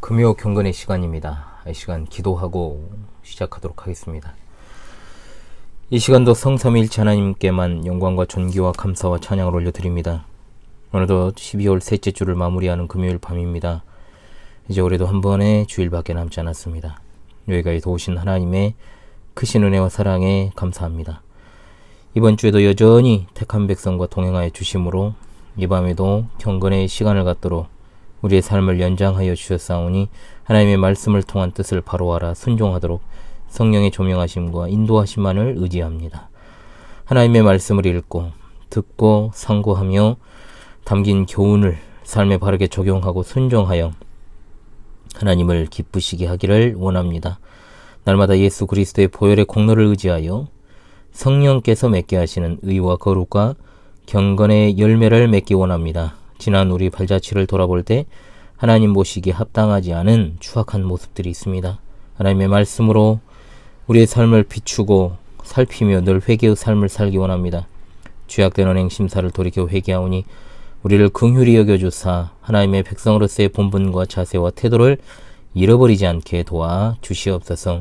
금요 경건의 시간입니다. 이 시간 기도하고 시작하도록 하겠습니다. 이 시간도 성삼위일체 하나님께만 영광과 존귀와 감사와 찬양을 올려드립니다. 오늘도 12월 셋째 주를 마무리하는 금요일 밤입니다. 이제 올해도 한 번의 주일밖에 남지 않았습니다. 여기까지 도우신 하나님의 크신 은혜와 사랑에 감사합니다. 이번 주에도 여전히 택한 백성과 동행하여 주심으로 이 밤에도 경건의 시간을 갖도록 우리의 삶을 연장하여 주셨사오니 하나님의 말씀을 통한 뜻을 바로 알아 순종하도록 성령의 조명하심과 인도하심만을 의지합니다. 하나님의 말씀을 읽고 듣고 상고하며 담긴 교훈을 삶에 바르게 적용하고 순종하여 하나님을 기쁘시게 하기를 원합니다. 날마다 예수 그리스도의 보혈의 공로를 의지하여 성령께서 맺게 하시는 의와 거룩과 경건의 열매를 맺기 원합니다. 지난 우리 발자취를 돌아볼 때 하나님 보시기에 합당하지 않은 추악한 모습들이 있습니다. 하나님의 말씀으로 우리의 삶을 비추고 살피며 늘 회개의 삶을 살기 원합니다. 죄악된 언행 심사를 돌이켜 회개하오니 우리를 긍휼히 여겨주사 하나님의 백성으로서의 본분과 자세와 태도를 잃어버리지 않게 도와 주시옵소서.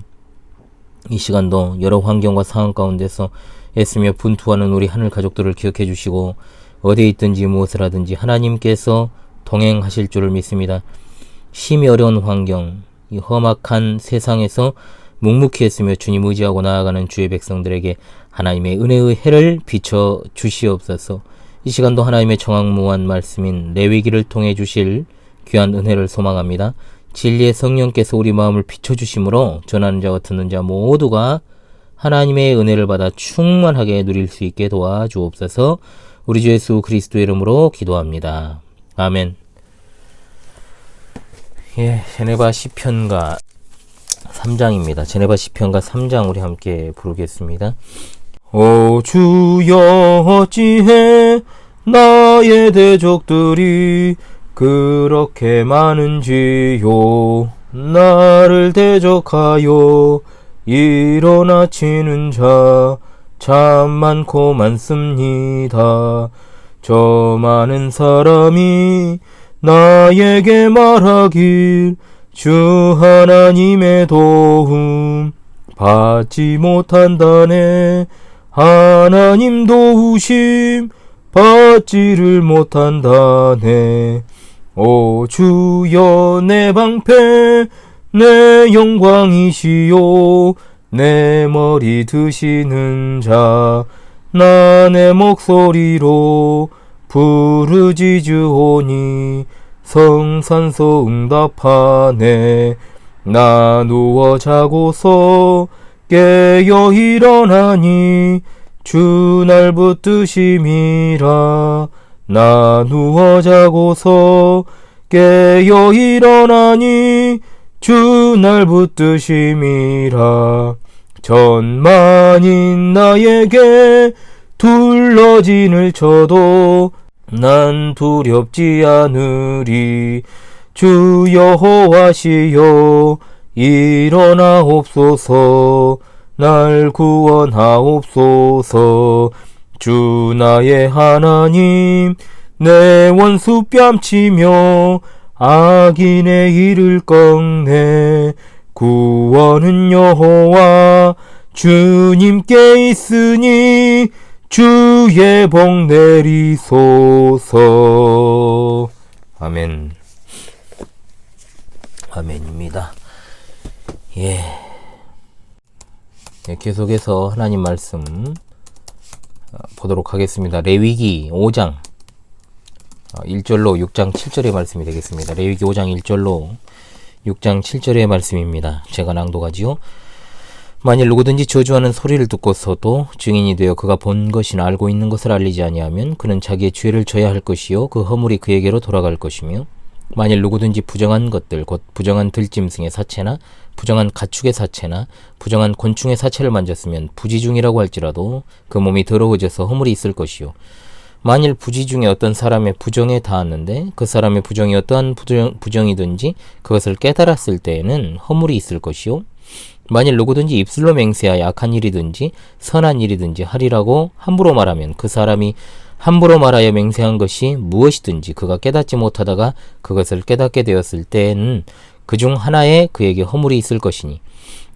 이 시간도 여러 환경과 상황 가운데서 애쓰며 분투하는 우리 하늘 가족들을 기억해 주시고 어디에 있든지 무엇을 하든지 하나님께서 동행하실 줄을 믿습니다. 심히 어려운 환경, 이 험악한 세상에서 묵묵히 했으며 주님 의지하고 나아가는 주의 백성들에게 하나님의 은혜의 해를 비춰 주시옵소서. 이 시간도 하나님의 정확무한 말씀인 레위기를 통해 주실 귀한 은혜를 소망합니다. 진리의 성령께서 우리 마음을 비춰주심으로 전하는 자와 듣는 자 모두가 하나님의 은혜를 받아 충만하게 누릴 수 있게 도와주옵소서. 우리 주 예수 그리스도의 이름으로 기도합니다. 아멘. 제네바 시편가 3장입니다. 제네바 시편가 3장 우리 함께 부르겠습니다. 오 주여 어찌해 나의 대적들이 그렇게 많은지요. 나를 대적하여 일어나 치는 자 참 많고 많습니다. 저 많은 사람이 나에게 말하길 주 하나님의 도움 받지 못한다네. 하나님 도우심 받지를 못한다네. 오 주여 내 방패 내 영광이시요 내 머리 드시는 자 나 내 목소리로 부르짖으오니 성산소 응답하네. 나 누워 자고서 깨어 일어나니 주 날 붙드심이라. 나 누워 자고서 깨어 일어나니 주 날 붙드심이라. 천만인 나에게 둘러진을 쳐도 난 두렵지 않으리. 주 여호와시여 일어나옵소서. 날 구원하옵소서. 주 나의 하나님 내 원수 뺨치며 악인의 일을 꺾네. 구원은 여호와 주님께 있으니 주의 복 내리소서. 아멘. 아멘입니다. 계속해서 하나님 말씀 보도록 하겠습니다. 레위기 5장 1절로 6장 7절의 말씀이 되겠습니다. 레위기 5장 1절로 6장 7절의 말씀입니다. 제가 낭독하지요. 만일 누구든지 저주하는 소리를 듣고서도 증인이 되어 그가 본 것이나 알고 있는 것을 알리지 아니하면 그는 자기의 죄를 져야 할 것이요 그 허물이 그에게로 돌아갈 것이며, 만일 누구든지 부정한 것들 곧 부정한 들짐승의 사체나 부정한 가축의 사체나 부정한 곤충의 사체를 만졌으면 부지중이라고 할지라도 그 몸이 더러워져서 허물이 있을 것이요, 만일 부지 중에 어떤 사람의 부정에 닿았는데 그 사람의 부정이 어떠한 부정이든지 그것을 깨달았을 때에는 허물이 있을 것이요, 만일 누구든지 입술로 맹세하여 악한 일이든지 선한 일이든지 하리라고 함부로 말하면 그 사람이 함부로 말하여 맹세한 것이 무엇이든지 그가 깨닫지 못하다가 그것을 깨닫게 되었을 때에는 그중 하나에 그에게 허물이 있을 것이니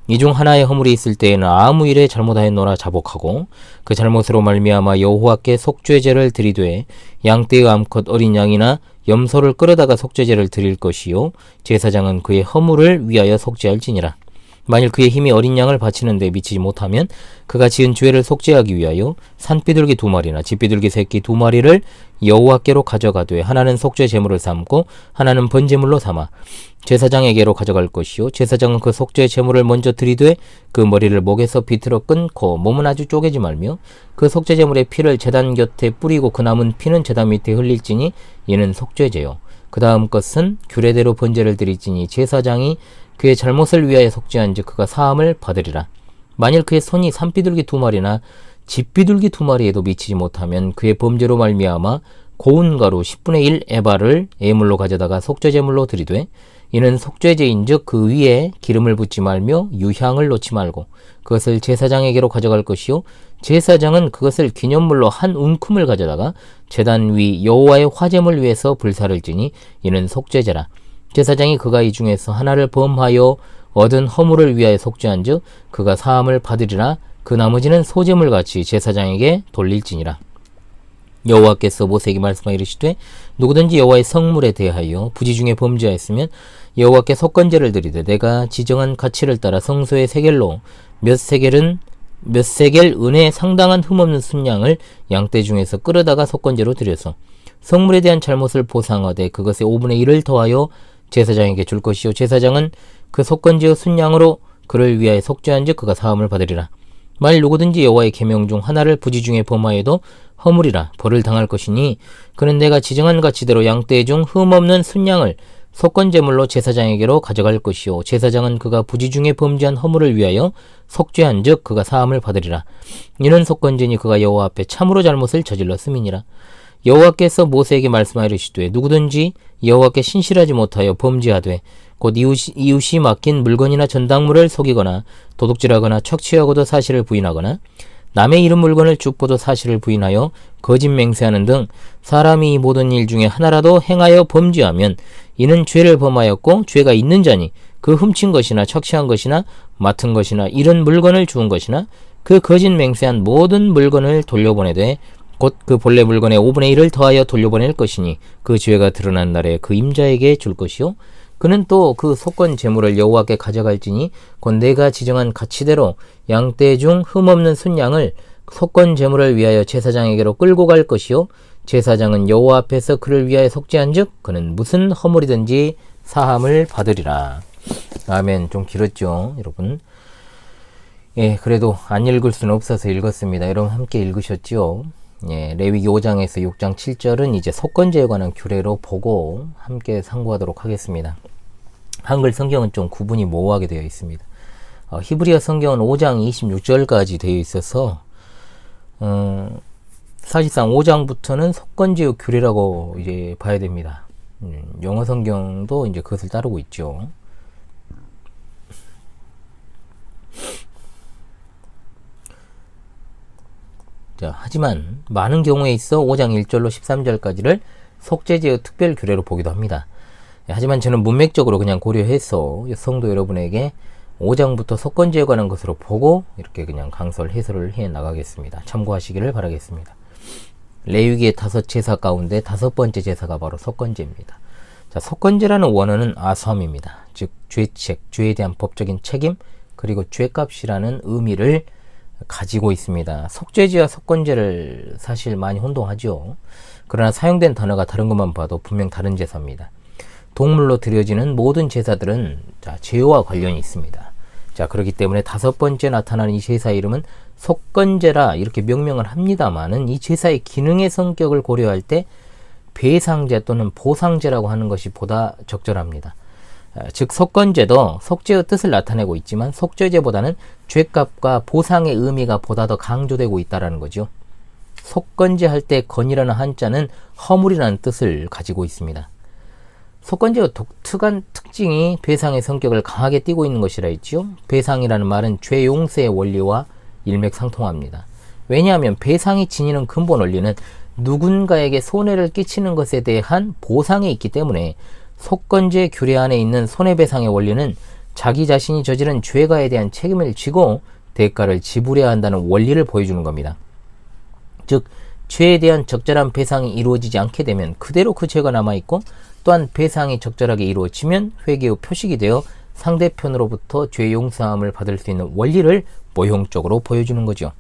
이 중 하나의 허물이 있을 때에는 아무 일에 잘못하였노라 자복하고 그 잘못으로 말미암아 여호와께 속죄제를 드리되 양떼의 암컷 어린 양이나 염소를 끌어다가 속죄제를 드릴 것이요 제사장은 그의 허물을 위하여 속죄할지니라. 만일 그의 힘이 어린 양을 바치는 데 미치지 못하면 그가 지은 죄를 속죄하기 위하여 산비둘기 2마리나 집비둘기 새끼 2마리를 여호와께로 가져가되 하나는 속죄 제물을 삼고 하나는 번제물로 삼아 제사장에게로 가져갈 것이요 제사장은 그 속죄 제물을 먼저 드리되 그 머리를 목에서 비틀어 끊고 몸은 아주 쪼개지 말며 그 속죄 제물의 피를 제단 곁에 뿌리고 그 남은 피는 제단 밑에 흘릴지니 이는 속죄제요. 그 다음 것은 규례대로 번제를 드릴지니 제사장이 그의 잘못을 위하여 속죄한즉 그가 사함을 받으리라. 만일 그의 손이 산비둘기 2마리나 집비둘기 2마리에도 미치지 못하면 그의 범죄로 말미암아 고운 가루 10분의 1 에바를 예물로 가져다가 속죄제물로 드리되 이는 속죄제인즉 그 위에 기름을 붓지 말며 유향을 놓지 말고 그것을 제사장에게로 가져갈 것이요 제사장은 그것을 기념물로 한 움큼을 가져다가 제단 위 여호와의 화제물 위에서 불사를 지니 이는 속죄제라. 제사장이 그가 이 중에서 하나를 범하여 얻은 허물을 위하여 속죄한즉 그가 사함을 받으리라. 그 나머지는 소제물같이 제사장에게 돌릴지니라. 여호와께서 모세에게 말씀하여 이르시되 누구든지 여호와의 성물에 대하여 부지 중에 범죄하였으면 여호와께 속건제를 드리되 내가 지정한 가치를 따라 성소의 세겔로 몇 세겔 은에 상당한 흠없는 순양을 양떼 중에서 끌어다가 속건제로 드려서 성물에 대한 잘못을 보상하되 그것의 5분의 1을 더하여 제사장에게 줄 것이요 제사장은 그 속건제의 순양으로 그를 위하여 속죄한즉 그가 사함을 받으리라. 만일 누구든지 여호와의 계명 중 하나를 부지 중에 범하여도 허물이라 벌을 당할 것이니 그는 내가 지정한 가치대로 양떼 중 흠없는 순양을 속건제물로 제사장에게로 가져갈 것이요 제사장은 그가 부지 중에 범죄한 허물을 위하여 속죄한즉 그가 사함을 받으리라. 이는 속건제니 그가 여호와 앞에 참으로 잘못을 저질렀음이니라. 여호와께서 모세에게 말씀하여 이르시되 누구든지 여호와께 신실하지 못하여 범죄하되 곧 이웃이 맡긴 물건이나 전당물을 속이거나 도둑질하거나 척취하고도 사실을 부인하거나 남의 잃은 물건을 죽고도 사실을 부인하여 거짓 맹세하는 등 사람이 이 모든 일 중에 하나라도 행하여 범죄하면 이는 죄를 범하였고 죄가 있는 자니 그 훔친 것이나 척취한 것이나 맡은 것이나 잃은 물건을 주운 것이나 그 거짓 맹세한 모든 물건을 돌려보내되 곧 그 본래 물건의 5분의 1을 더하여 돌려보낼 것이니 그 죄가 드러난 날에 그 임자에게 줄 것이요 그는 또 그 속건 제물을 여호와께 가져갈지니 곧 내가 지정한 가치대로 양떼 중 흠없는 순양을 속건 제물을 위하여 제사장에게로 끌고 갈 것이요 제사장은 여호와 앞에서 그를 위하여 속죄한즉 그는 무슨 허물이든지 사함을 받으리라. 아멘. 좀 길었죠 여러분. 예, 그래도 안 읽을 수는 없어서 읽었습니다. 여러분 함께 읽으셨죠? 예, 레위기 5장에서 6장 7절은 이제 속건제에 관한 규례로 보고 함께 상고하도록 하겠습니다. 한글 성경은 좀 구분이 모호하게 되어 있습니다. 히브리어 성경은 5장 26절까지 되어 있어서 사실상 5장부터는 속건제의 규례라고 이제 봐야 됩니다. 영어 성경도 이제 그것을 따르고 있죠. 자, 하지만 많은 경우에 있어 5장 1절로 13절까지를 속죄제의 특별 규례로 보기도 합니다. 하지만 저는 문맥적으로 그냥 고려해서 성도 여러분에게 5장부터 속건제에 관한 것으로 보고 이렇게 그냥 강설 해설을 해 나가겠습니다. 참고하시기를 바라겠습니다. 레위기의 5제사 가운데 5번째 제사가 바로 속건제입니다. 자, 속건제라는 원어는 아섬입니다. 즉 죄책, 죄에 대한 법적인 책임, 그리고 죄값이라는 의미를 가지고 있습니다. 속죄제와 속건제를 사실 많이 혼동하죠. 그러나 사용된 단어가 다른 것만 봐도 분명 다른 제사입니다. 동물로 드려지는 모든 제사들은 죄와 관련이 있습니다. 자, 그렇기 때문에 5번째 나타나는 이 제사 이름은 속건제라 이렇게 명명을 합니다만은 이 제사의 기능의 성격을 고려할 때 배상제 또는 보상제라고 하는 것이 보다 적절합니다. 즉 속건제도 속죄의 뜻을 나타내고 있지만 속죄제보다는 죄값과 보상의 의미가 보다 더 강조되고 있다는 거죠. 속건제 할 때 건이라는 한자는 허물이라는 뜻을 가지고 있습니다. 속건제의 독특한 특징이 배상의 성격을 강하게 띠고 있는 것이라 했죠. 배상이라는 말은 죄 용서의 원리와 일맥상통합니다. 왜냐하면 배상이 지니는 근본 원리는 누군가에게 손해를 끼치는 것에 대한 보상이 있기 때문에 속건제 규례 안에 있는 손해배상의 원리는 자기 자신이 저지른 죄가에 대한 책임을 지고 대가를 지불해야 한다는 원리를 보여주는 겁니다. 즉 죄에 대한 적절한 배상이 이루어지지 않게 되면 그대로 그 죄가 남아있고, 또한 배상이 적절하게 이루어지면 회개의 표식이 되어 상대편으로부터 죄 용서함을 받을 수 있는 원리를 모형적으로 보여주는 거죠.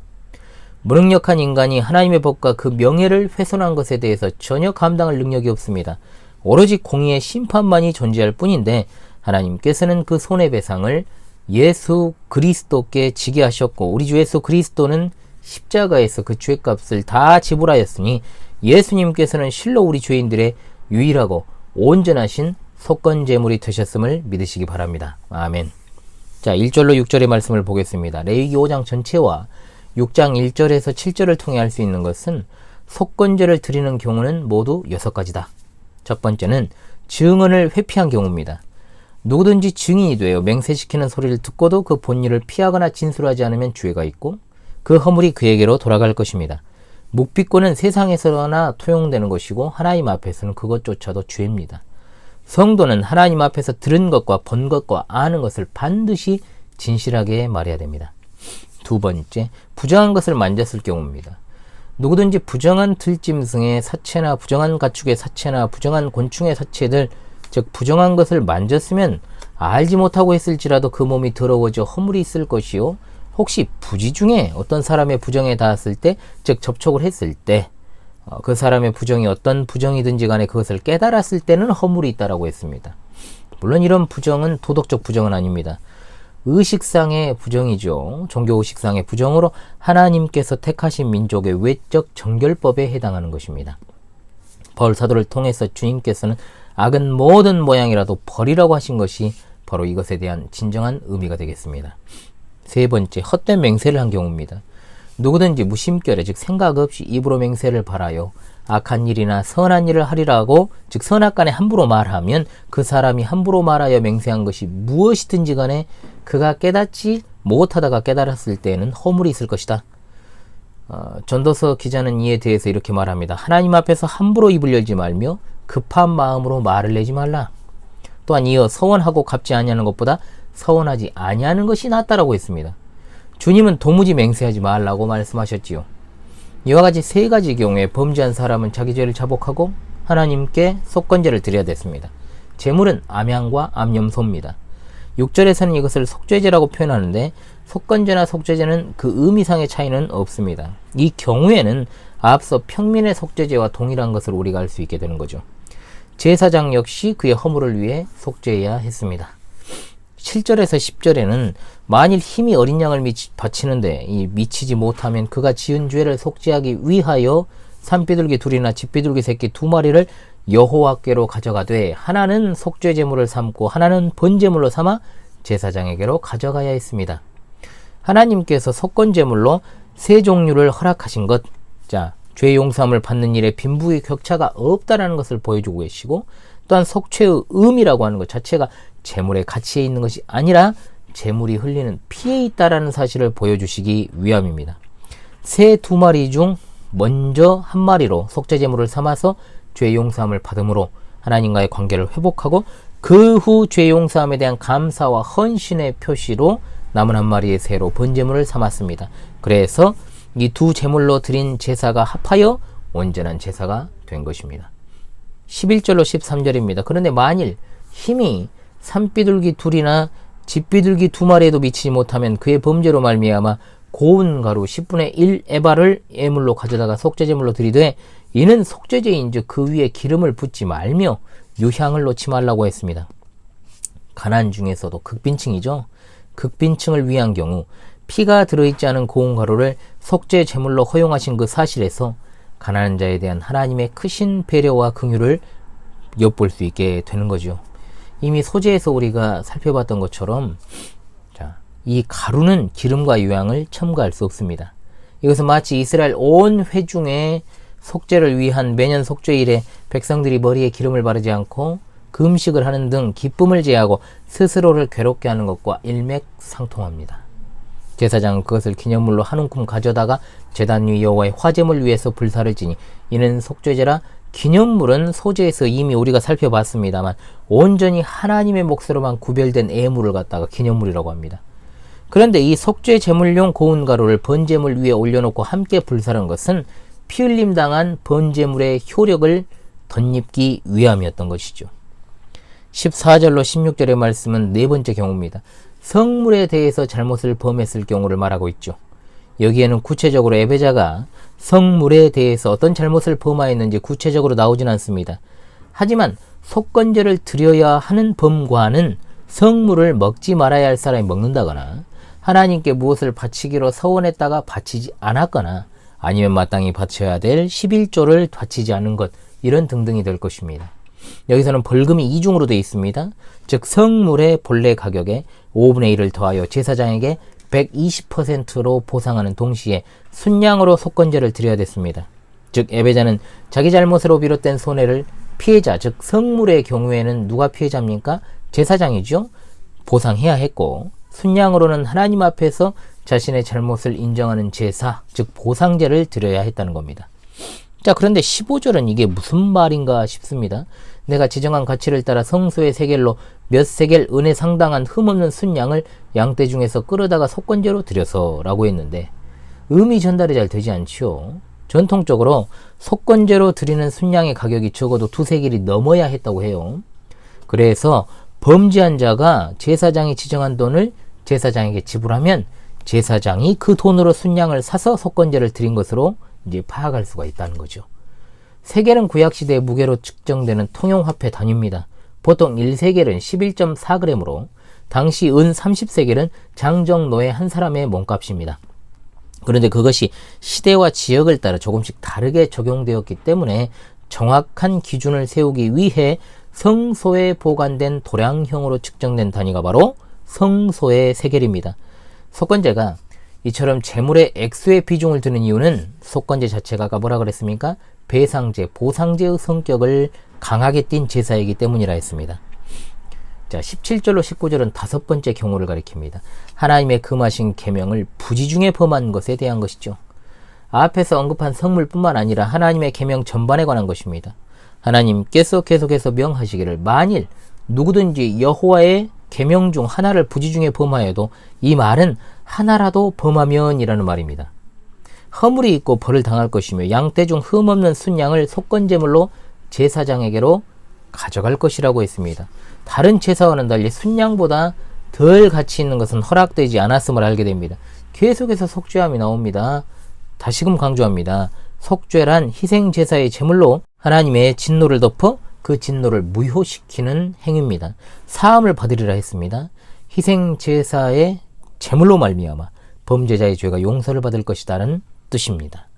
무능력한 인간이 하나님의 법과 그 명예를 훼손한 것에 대해서 전혀 감당할 능력이 없습니다. 오로지 공의의 심판만이 존재할 뿐인데, 하나님께서는 그 손해배상을 예수 그리스도께 지게 하셨고, 우리 주 예수 그리스도는 십자가에서 그 죄값을 다 지불하였으니 예수님께서는 실로 우리 죄인들의 유일하고 온전하신 속건제물이 되셨음을 믿으시기 바랍니다. 아멘. 자, 1절로 6절의 말씀을 보겠습니다. 레위기 5장 전체와 6장 1절에서 7절을 통해 알 수 있는 것은 속건제를 드리는 경우는 모두 6가지다. 첫 번째는 증언을 회피한 경우입니다. 누구든지 증인이 되어 맹세시키는 소리를 듣고도 그 본일을 피하거나 진술하지 않으면 죄가 있고, 그 허물이 그에게로 돌아갈 것입니다. 묵비권은 세상에서나 통용되는 것이고 하나님 앞에서는 그것조차도 죄입니다. 성도는 하나님 앞에서 들은 것과 본 것과 아는 것을 반드시 진실하게 말해야 됩니다. 두 번째, 부정한 것을 만졌을 경우입니다. 누구든지 부정한 들짐승의 사체나 부정한 가축의 사체나 부정한 곤충의 사체들, 즉 부정한 것을 만졌으면 알지 못하고 했을지라도 그 몸이 더러워져 허물이 있을 것이요, 혹시 부지 중에 어떤 사람의 부정에 닿았을 때, 즉 접촉을 했을 때 그 사람의 부정이 어떤 부정이든지 간에 그것을 깨달았을 때는 허물이 있다라고 했습니다. 물론 이런 부정은 도덕적 부정은 아닙니다. 의식상의 부정이죠. 종교의식상의 부정으로 하나님께서 택하신 민족의 외적 정결법에 해당하는 것입니다. 바울 사도를 통해서 주님께서는 악은 모든 모양이라도 버리라고 하신 것이 바로 이것에 대한 진정한 의미가 되겠습니다. 세 번째, 헛된 맹세를 한 경우입니다. 누구든지 무심결에, 즉 생각 없이 입으로 맹세를 발하여 악한 일이나 선한 일을 하리라고, 즉 선악간에 함부로 말하면 그 사람이 함부로 말하여 맹세한 것이 무엇이든지 간에 그가 깨닫지 못하다가 깨달았을 때에는 허물이 있을 것이다. 전도서 기자는 이에 대해서 이렇게 말합니다. 하나님 앞에서 함부로 입을 열지 말며 급한 마음으로 말을 내지 말라. 또한 이어 서원하고 갚지 아니하는 것보다 서원하지 아니하는 것이 낫다라고 했습니다. 주님은 도무지 맹세하지 말라고 말씀하셨지요. 이와 같이 세 가지 경우에 범죄한 사람은 자기 죄를 자복하고 하나님께 속건제를 드려야 됐습니다. 제물은 암양과 암염소입니다. 6절에서는 이것을 속죄제라고 표현하는데, 속건제나 속죄제는 그 의미상의 차이는 없습니다. 이 경우에는 앞서 평민의 속죄제와 동일한 것을 우리가 알 수 있게 되는 거죠. 제사장 역시 그의 허물을 위해 속죄해야 했습니다. 7절에서 10절에는 만일 힘이 어린 양을 바치는데 미치지 못하면 그가 지은 죄를 속죄하기 위하여 산비둘기 둘이나 집비둘기 새끼 2마리를 여호와께로 가져가되, 하나는 속죄제물을 삼고 하나는 번제물로 삼아 제사장에게로 가져가야 했습니다. 하나님께서 속건제물로 세 종류를 허락하신 것, 자, 죄 용서함을 받는 일에 빈부의 격차가 없다라는 것을 보여주고 계시고, 또한 속죄의 의미라고 하는 것 자체가 제물의 가치에 있는 것이 아니라 제물이 흘리는 피에 있다라는 사실을 보여주시기 위함입니다. 새 2마리 중 먼저 1마리로 속죄제물을 삼아서 죄 용서함을 받음으로 하나님과의 관계를 회복하고, 그 후 죄 용서함에 대한 감사와 헌신의 표시로 남은 1마리의 새로 번제물을 삼았습니다. 그래서 이 두 제물로 드린 제사가 합하여 온전한 제사가 된 것입니다. 11절로 13절입니다. 그런데 만일 힘이 산비둘기 2이나 집비둘기 2마리에도 미치지 못하면 그의 범죄로 말미암아 고운 가루 10분의 1 에바를 예물로 가져다가 속죄제물로 드리되, 이는 속죄제인즉 그 위에 기름을 붓지 말며 유향을 놓지 말라고 했습니다. 가난 중에서도 극빈층이죠. 극빈층을 위한 경우 피가 들어있지 않은 고운 가루를 속죄제물로 허용하신 그 사실에서 가난한 자에 대한 하나님의 크신 배려와 긍휼을 엿볼 수 있게 되는 거죠. 이미 소재에서 우리가 살펴봤던 것처럼, 자, 이 가루는 기름과 유향을 첨가할 수 없습니다. 이것은 마치 이스라엘 온 회중의 속죄를 위한 매년 속죄일에 백성들이 머리에 기름을 바르지 않고 금식을 하는 등 기쁨을 제하고 스스로를 괴롭게 하는 것과 일맥상통합니다. 제사장은 그것을 기념물로 한 움큼 가져다가 제단 위 여호와의 화제물 위에서 불사를 지니 이는 속죄제라 기념물은 소재에서 이미 우리가 살펴봤습니다만 온전히 하나님의 몫으로만 구별된 예물을 갖다가 기념물이라고 합니다. 그런데 이 속죄 제물용 고운 가루를 번제물 위에 올려놓고 함께 불사른 것은 피 흘림 당한 번제물의 효력을 덧입기 위함이었던 것이죠. 14절로 16절의 말씀은 네 번째 경우입니다. 성물에 대해서 잘못을 범했을 경우를 말하고 있죠. 여기에는 구체적으로 예배자가 성물에 대해서 어떤 잘못을 범하였는지 구체적으로 나오진 않습니다. 하지만 속건제를 드려야 하는 범과는 성물을 먹지 말아야 할 사람이 먹는다거나 하나님께 무엇을 바치기로 서원했다가 바치지 않았거나 아니면 마땅히 바쳐야 될 11조를 바치지 않은 것, 이런 등등이 될 것입니다. 여기서는 벌금이 이중으로 되어 있습니다. 즉 성물의 본래 가격에 5분의 1을 더하여 제사장에게 120%로 보상하는 동시에 순양으로 속건제를 드려야 됐습니다. 즉 예배자는 자기 잘못으로 비롯된 손해를 피해자, 즉 성물의 경우에는 누가 피해자입니까? 제사장이죠. 보상해야 했고, 순양으로는 하나님 앞에서 자신의 잘못을 인정하는 제사, 즉 보상제를 드려야 했다는 겁니다. 자, 그런데 15절은 이게 무슨 말인가 싶습니다. 내가 지정한 가치를 따라 성소의 세겔로 몇 세겔 은에 상당한 흠없는 순양을 양떼 중에서 끌어다가 속건제로 드려서 라고 했는데 의미 전달이 잘 되지 않지요. 전통적으로 속건제로 드리는 순양의 가격이 적어도 2세겔이 넘어야 했다고 해요. 그래서 범죄한 자가 제사장이 지정한 돈을 제사장에게 지불하면 제사장이 그 돈으로 순양을 사서 속건제를 드린 것으로 이제 파악할 수가 있다는 거죠. 세겔은 구약시대의 무게로 측정되는 통용화폐 단위입니다. 보통 1세겔은 11.4g으로 당시 은 30세겔은 장정노예 한 사람의 몸값입니다. 그런데 그것이 시대와 지역을 따라 조금씩 다르게 적용되었기 때문에 정확한 기준을 세우기 위해 성소에 보관된 도량형으로 측정된 단위가 바로 성소의 세겔입니다. 속건제가 이처럼 재물의 액수의 비중을 두는 이유는 속건제 자체가 아까 뭐라 그랬습니까? 배상제, 보상제의 성격을 강하게 띈 제사이기 때문이라 했습니다. 자, 17절로 19절은 다섯 번째 경우를 가리킵니다. 하나님의 금하신 계명을 부지 중에 범한 것에 대한 것이죠. 앞에서 언급한 성물뿐만 아니라 하나님의 계명 전반에 관한 것입니다. 하나님께서 계속해서 명하시기를 만일 누구든지 여호와의 계명 중 하나를 부지 중에 범하여도, 이 말은 하나라도 범하면 이라는 말입니다. 허물이 있고 벌을 당할 것이며 양떼 중 흠없는 순양을 속건제물로 제사장에게로 가져갈 것이라고 했습니다. 다른 제사와는 달리 순양보다 덜 가치 있는 것은 허락되지 않았음을 알게 됩니다. 계속해서 속죄함이 나옵니다. 다시금 강조합니다. 속죄란 희생제사의 제물로 하나님의 진노를 덮어 그 진노를 무효시키는 행위입니다. 사함을 받으리라 했습니다. 희생제사의 제물로 말미암아 범죄자의 죄가 용서를 받을 것이다는 뜻입니다.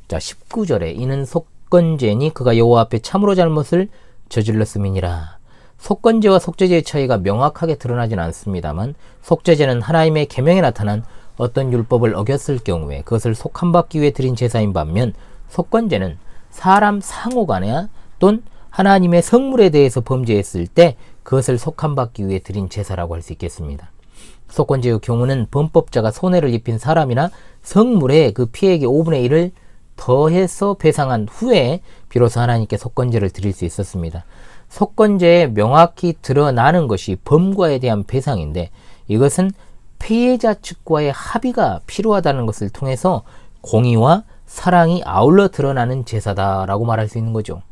자, 19절에 이는 속건제니 그가 여호와 앞에 참으로 잘못을 저질렀음이니라. 속건제와 속죄제의 차이가 명확하게 드러나진 않습니다만 속죄제는 하나님의 계명에 나타난 어떤 율법을 어겼을 경우에 그것을 속함받기 위해 드린 제사인 반면 속건제는 사람 상호간에 또는 하나님의 성물에 대해서 범죄했을 때 그것을 속함받기 위해 드린 제사라고 할 수 있겠습니다. 속건제의 경우는 범법자가 손해를 입힌 사람이나 성물에 그 피해액의 5분의 1을 더해서 배상한 후에 비로소 하나님께 속건제를 드릴 수 있었습니다. 속건제에 명확히 드러나는 것이 범과에 대한 배상인데 이것은 피해자 측과의 합의가 필요하다는 것을 통해서 공의와 사랑이 아울러 드러나는 제사다라고 말할 수 있는 거죠.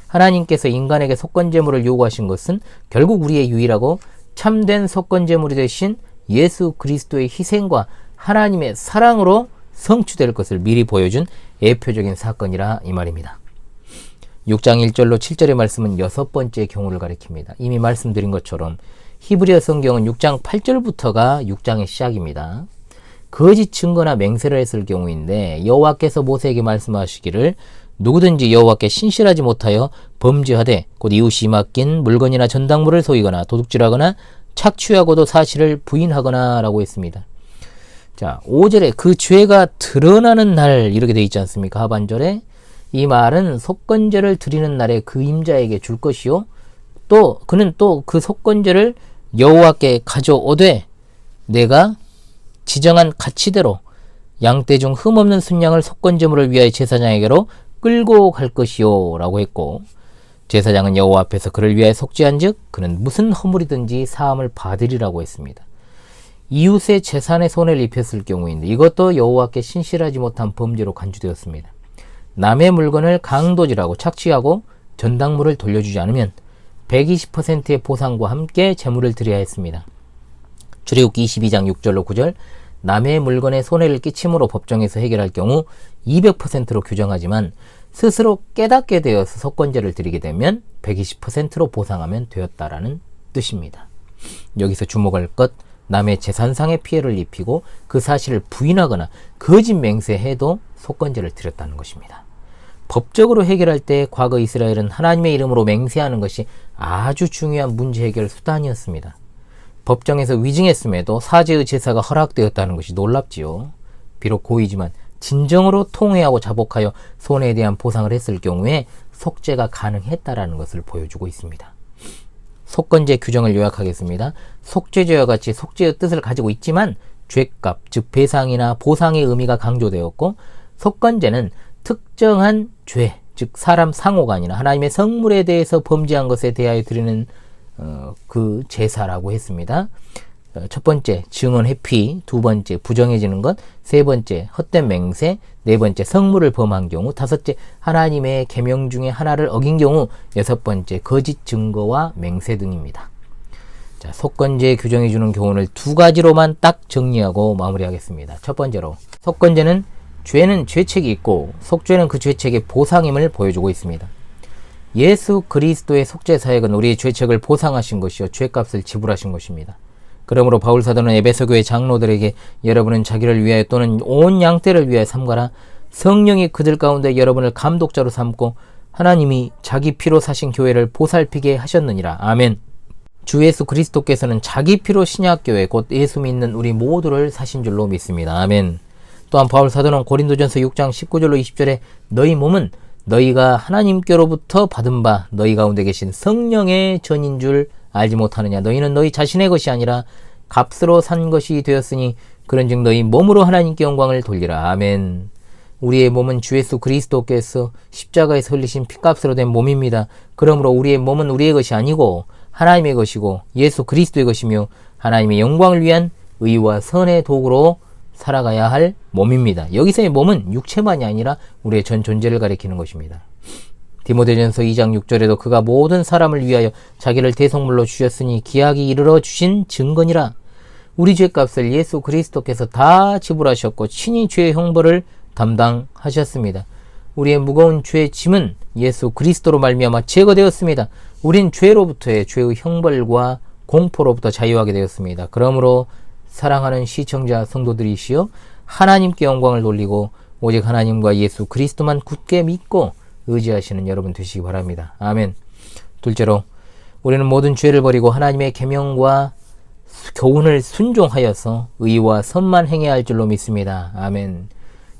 하나님께서 인간에게 속건제물을 요구하신 것은 결국 우리의 유일하고 참된 속건제물이 되신 예수 그리스도의 희생과 하나님의 사랑으로 성취될 것을 미리 보여준 예표적인 사건이라 이 말입니다. 6장 1절로 7절의 말씀은 여섯 번째 경우를 가리킵니다. 이미 말씀드린 것처럼 히브리어 성경은 6장 8절부터가 6장의 시작입니다. 거짓 증거나 맹세를 했을 경우인데 여호와께서 모세에게 말씀하시기를 누구든지 여호와께 신실하지 못하여 범죄하되 곧 이웃이 맡긴 물건이나 전당물을 소이거나 도둑질하거나 착취하고도 사실을 부인하거나 라고 했습니다. 자, 5절에 그 죄가 드러나는 날 이렇게 되어 있지 않습니까? 하반절에 이 말은 속건제를 드리는 날에 그 임자에게 줄 것이요 또 그는 또 그 속건제를 여호와께 가져오되 내가 지정한 가치대로 양떼 중 흠없는 순양을 속건제물을 위하여 제사장에게로 끌고 갈 것이요 라고 했고, 제사장은 여호와 앞에서 그를 위하여 속죄한즉 그는 무슨 허물이든지 사함을 받으리라고 했습니다. 이웃의 재산에 손해를 입혔을 경우인데 이것도 여호와께 신실하지 못한 범죄로 간주되었습니다. 남의 물건을 강도질하고 착취하고 전당물을 돌려주지 않으면 120%의 보상과 함께 제물을 드려야 했습니다. 출애굽기 22장 6절로 9절, 남의 물건에 손해를 끼침으로 법정에서 해결할 경우 200%로 규정하지만 스스로 깨닫게 되어서 속건제를 드리게 되면 120%로 보상하면 되었다라는 뜻입니다. 여기서 주목할 것, 남의 재산상의 피해를 입히고 그 사실을 부인하거나 거짓 맹세해도 속건제를 드렸다는 것입니다. 법적으로 해결할 때 과거 이스라엘은 하나님의 이름으로 맹세하는 것이 아주 중요한 문제 해결 수단이었습니다. 법정에서 위증했음에도 사제의 제사가 허락되었다는 것이 놀랍지요. 비록 고의지만 진정으로 통회하고 자복하여 손해에 대한 보상을 했을 경우에 속죄가 가능했다라는 것을 보여주고 있습니다. 속건제 규정을 요약하겠습니다. 속죄죄와 같이 속죄의 뜻을 가지고 있지만 죄값, 즉 배상이나 보상의 의미가 강조되었고, 속건제는 특정한 죄, 즉 사람 상호가 아니라 하나님의 성물에 대해서 범죄한 것에 대하여 드리는 그 제사라고 했습니다. 첫 번째, 증언 회피. 두 번째, 부정해지는 것. 세 번째, 헛된 맹세. 네 번째, 성물을 범한 경우. 다섯째, 하나님의 계명 중에 하나를 어긴 경우. 여섯 번째, 거짓 증거와 맹세 등입니다. 자, 속건제 규정해주는 교훈을 두 가지로만 딱 정리하고 마무리하겠습니다. 첫 번째로, 속건제는 죄는 죄책이 있고 속죄는 그 죄책의 보상임을 보여주고 있습니다. 예수 그리스도의 속죄 사역은 우리의 죄책을 보상하신 것이요 죄값을 지불하신 것입니다. 그러므로 바울 사도는 에베소 교회 장로들에게 여러분은 자기를 위하여 또는 온 양떼를 위하여 삼가라. 성령이 그들 가운데 여러분을 감독자로 삼고 하나님이 자기 피로 사신 교회를 보살피게 하셨느니라. 아멘. 주 예수 그리스도께서는 자기 피로 신약교회 곧 예수 믿는 우리 모두를 사신 줄로 믿습니다. 아멘. 또한 바울 사도는 고린도전서 6장 19절로 20절에 너희 몸은 너희가 하나님께로부터 받은 바 너희 가운데 계신 성령의 전인 줄 알지 못하느냐. 너희는 너희 자신의 것이 아니라 값으로 산 것이 되었으니 그런즉 너희 몸으로 하나님께 영광을 돌리라. 아멘. 우리의 몸은 주 예수 그리스도께서 십자가에서 흘리신 피값으로 된 몸입니다. 그러므로 우리의 몸은 우리의 것이 아니고 하나님의 것이고 예수 그리스도의 것이며 하나님의 영광을 위한 의와 선의 도구로 살아가야 할 몸입니다. 여기서의 몸은 육체만이 아니라 우리의 전 존재를 가리키는 것입니다. 디모데전서 2장 6절에도 그가 모든 사람을 위하여 자기를 대속물로 주셨으니 기약이 이르러 주신 증거니라. 우리 죄값을 예수 그리스도께서 다 지불하셨고 친히 죄의 형벌을 담당하셨습니다. 우리의 무거운 죄의 짐은 예수 그리스도로 말미암아 제거되었습니다. 우린 죄로부터의 죄의 형벌과 공포로부터 자유하게 되었습니다. 그러므로 사랑하는 시청자 성도들이시여 하나님께 영광을 돌리고 오직 하나님과 예수 그리스도만 굳게 믿고 의지하시는 여러분 되시기 바랍니다. 아멘. 둘째로 우리는 모든 죄를 버리고 하나님의 계명과 교훈을 순종하여서 의와 선만 행해야 할 줄로 믿습니다. 아멘.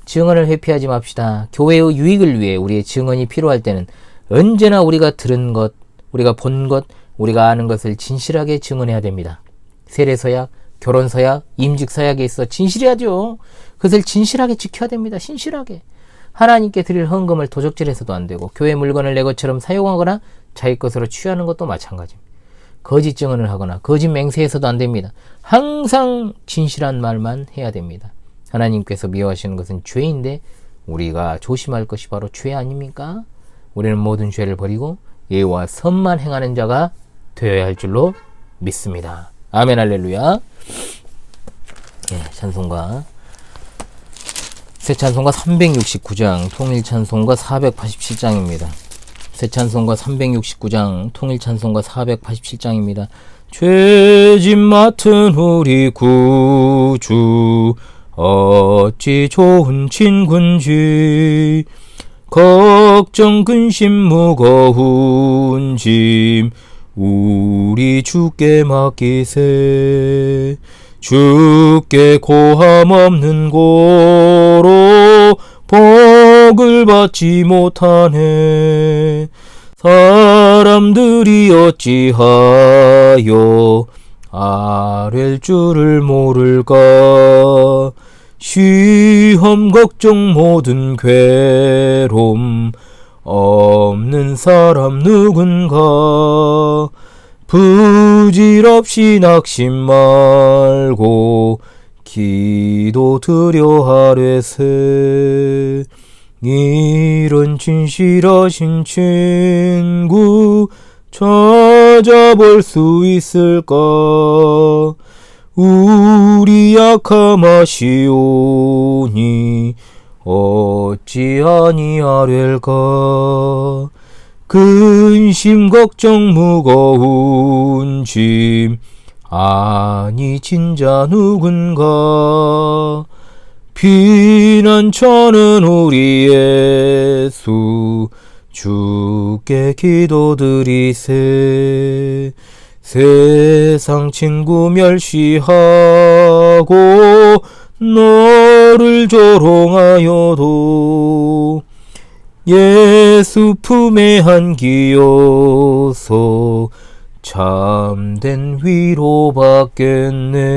증언을 회피하지 맙시다. 교회의 유익을 위해 우리의 증언이 필요할 때는 언제나 우리가 들은 것, 우리가 본 것, 우리가 아는 것을 진실하게 증언해야 됩니다. 세례서약, 결혼서약, 임직서약에 있어 진실해야죠. 그것을 진실하게 지켜야 됩니다. 신실하게. 하나님께 드릴 헌금을 도적질해서도 안 되고 교회 물건을 내 것처럼 사용하거나 자기 것으로 취하는 것도 마찬가지입니다. 거짓 증언을 하거나 거짓 맹세해서도 안 됩니다. 항상 진실한 말만 해야 됩니다. 하나님께서 미워하시는 것은 죄인데 우리가 조심할 것이 바로 죄 아닙니까? 우리는 모든 죄를 버리고 예와 선만 행하는 자가 되어야 할 줄로 믿습니다. 아멘 할렐루야. 예, 찬송가 새 찬송가 369장 통일 찬송가 487장입니다. 새 찬송가 369장 통일 찬송가 487장입니다. 죄짐 맡은 우리 구주 어찌 좋은 친군지 걱정 근심 무거운 짐 우리 주께 맡기세. 주께 고함 없는 고로 복을 받지 못하네. 사람들이 어찌하여 아랠 줄을 모를까. 시험 시험 걱정 모든 괴로움 없는 사람 누군가. 부질없이 낙심 말고 기도 드려 하뢰세. 이런 진실하신 친구 찾아볼 수 있을까. 우리 약함하시오니 어찌 아니하렐까. 근심 걱정 무거운 짐 아니 진자 누군가. 피난처는 우리 예수 주께 기도드리세. 세상 친구 멸시하고 너를 조롱하여도 예수 품에 안기어서 참된 위로 받겠네.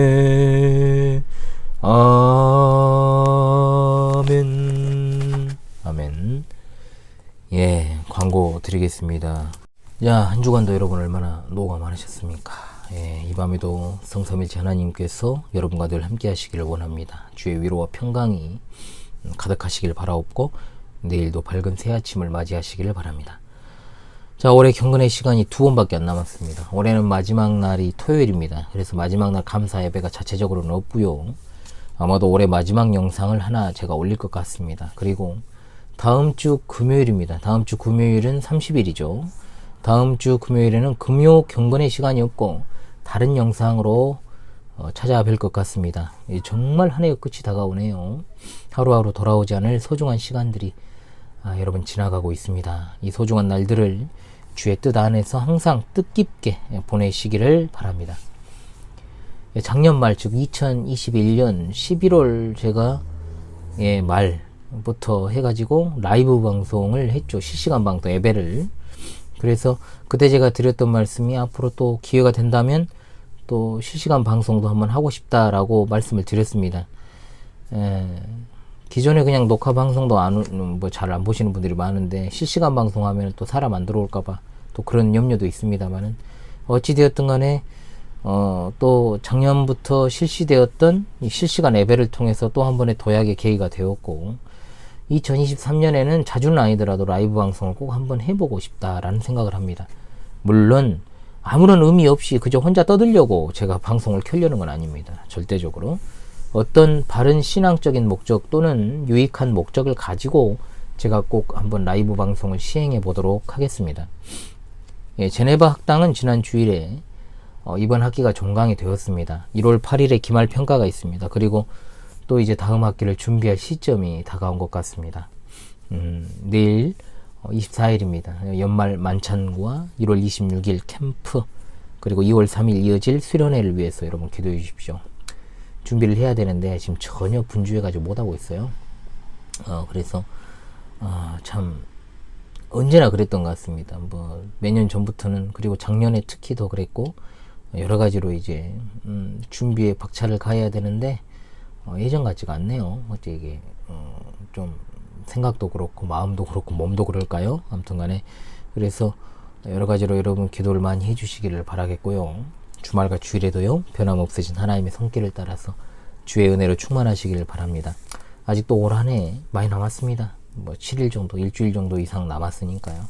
아멘. 아멘. 예, 광고 드리겠습니다. 야, 한 주간도 여러분 얼마나 노고가 많으셨습니까? 예, 이 밤에도 성삼일체 하나님께서 여러분과 늘 함께 하시기를 원합니다. 주의 위로와 평강이 가득하시길 바라옵고 내일도 밝은 새 아침을 맞이하시기를 바랍니다. 자, 올해 경건의 시간이 2번밖에 안 남았습니다. 올해는 마지막 날이 토요일입니다. 그래서 마지막 날 감사 예배가 자체적으로는 없고요. 아마도 올해 마지막 영상을 하나 제가 올릴 것 같습니다. 그리고 다음 주 금요일입니다. 다음 주 금요일은 30일이죠. 다음 주 금요일에는 금요 경건의 시간이 없고 다른 영상으로 찾아뵐 것 같습니다. 정말 한 해의 끝이 다가오네요. 하루하루 돌아오지 않을 소중한 시간들이 여러분 지나가고 있습니다. 이 소중한 날들을 주의 뜻 안에서 항상 뜻깊게 보내시기를 바랍니다. 작년 말, 즉 2021년 11월 제가 말부터 해가지고 라이브 방송을 했죠. 실시간 방송 예배를. 그래서 그때 제가 드렸던 말씀이 앞으로 또 기회가 된다면 또 실시간 방송도 한번 하고 싶다라고 말씀을 드렸습니다. 기존에 그냥 녹화 방송도 잘 안 보시는 분들이 많은데 실시간 방송하면 또 사람 안 들어올까봐 또 그런 염려도 있습니다만은 어찌되었든 간에 또 작년부터 실시되었던 이 실시간 예배를 통해서 또 한 번의 도약의 계기가 되었고 2023년에는 자주는 아니더라도 라이브 방송을 꼭 한번 해보고 싶다라는 생각을 합니다. 물론 아무런 의미 없이 그저 혼자 떠들려고 제가 방송을 켜려는 건 아닙니다. 절대적으로 어떤 바른 신앙적인 목적 또는 유익한 목적을 가지고 제가 꼭 한번 라이브 방송을 시행해 보도록 하겠습니다. 제네바 학당은 지난 주일에 이번 학기가 종강이 되었습니다. 1월 8일에 기말 평가가 있습니다. 그리고 또 이제 다음 학기를 준비할 시점이 다가온 것 같습니다. 내일 24일입니다. 연말 만찬과 1월 26일 캠프 그리고 2월 3일 이어질 수련회를 위해서 여러분 기도해 주십시오. 준비를 해야 되는데 지금 전혀 분주해가지고 못하고 있어요. 그래서 참 언제나 그랬던 것 같습니다. 뭐 몇 년 전부터는 그리고 작년에 특히 더 그랬고 여러 가지로 이제 준비에 박차를 가해야 되는데 예전 같지가 않네요. 어째 이게 좀 생각도 그렇고 마음도 그렇고 몸도 그럴까요? 아무튼 간에 그래서 여러 가지로 여러분 기도를 많이 해주시기를 바라겠고요. 주말과 주일에도요 변함없으신 하나님의 손길을 따라서 주의 은혜로 충만하시기를 바랍니다. 아직도 올 한 해 많이 남았습니다. 뭐 7일 정도 일주일 정도 이상 남았으니까요.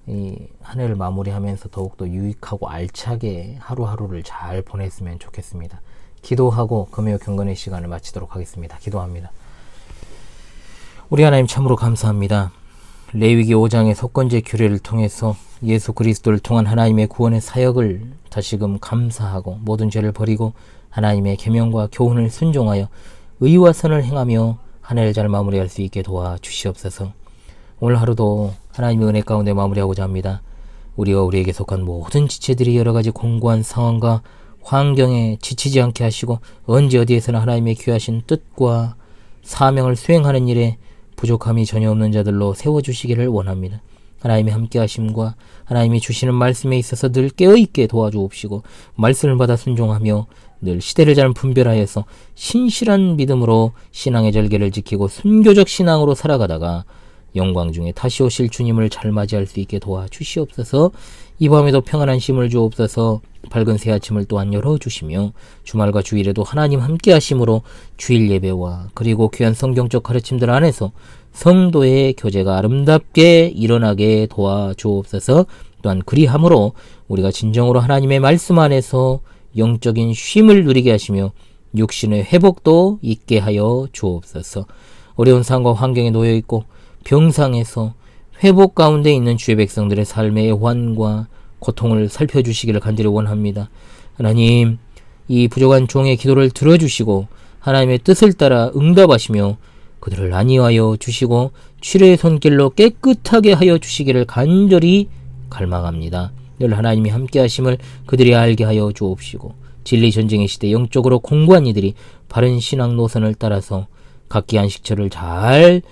이 한 해를 마무리하면서 더욱더 유익하고 알차게 하루하루를 잘 보냈으면 좋겠습니다. 기도하고 금요 경건의 시간을 마치도록 하겠습니다. 기도합니다. 우리 하나님 참으로 감사합니다. 레위기 5장의 속건제 규례를 통해서 예수 그리스도를 통한 하나님의 구원의 사역을 다시금 감사하고 모든 죄를 버리고 하나님의 계명과 교훈을 순종하여 의와 선을 행하며 한 해를 잘 마무리할 수 있게 도와주시옵소서. 오늘 하루도 하나님의 은혜 가운데 마무리하고자 합니다. 우리와 우리에게 속한 모든 지체들이 여러가지 공고한 상황과 환경에 지치지 않게 하시고 언제 어디에서나 하나님의 귀하신 뜻과 사명을 수행하는 일에 부족함이 전혀 없는 자들로 세워주시기를 원합니다. 하나님의 함께 하심과 하나님이 주시는 말씀에 있어서 늘 깨어있게 도와주옵시고 말씀을 받아 순종하며 늘 시대를 잘 분별하여서 신실한 믿음으로 신앙의 절개를 지키고 순교적 신앙으로 살아가다가 영광 중에 다시 오실 주님을 잘 맞이할 수 있게 도와주시옵소서. 이 밤에도 평안한 쉼을 주옵소서. 밝은 새 아침을 또한 열어주시며 주말과 주일에도 하나님 함께 하심으로 주일 예배와 그리고 귀한 성경적 가르침들 안에서 성도의 교제가 아름답게 일어나게 도와주옵소서. 또한 그리함으로 우리가 진정으로 하나님의 말씀 안에서 영적인 쉼을 누리게 하시며 육신의 회복도 있게 하여 주옵소서. 어려운 상황과 환경에 놓여있고 병상에서 회복 가운데 있는 주의 백성들의 삶의 애환과 고통을 살펴주시기를 간절히 원합니다. 하나님, 이 부족한 종의 기도를 들어주시고 하나님의 뜻을 따라 응답하시며 그들을 안위하여 주시고 치료의 손길로 깨끗하게 하여 주시기를 간절히 갈망합니다. 늘 하나님이 함께 하심을 그들이 알게 하여 주옵시고 진리 전쟁의 시대 영적으로 공부한 이들이 바른 신앙 노선을 따라서 각기 안식처를 잘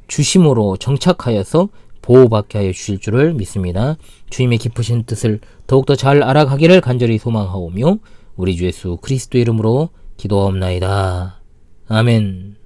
주심으로 정착하여서 보호받게 하여 주실 줄을 믿습니다. 주님의 깊으신 뜻을 더욱더 잘 알아가기를 간절히 소망하오며 우리 주 예수 그리스도 이름으로 기도하옵나이다. 아멘.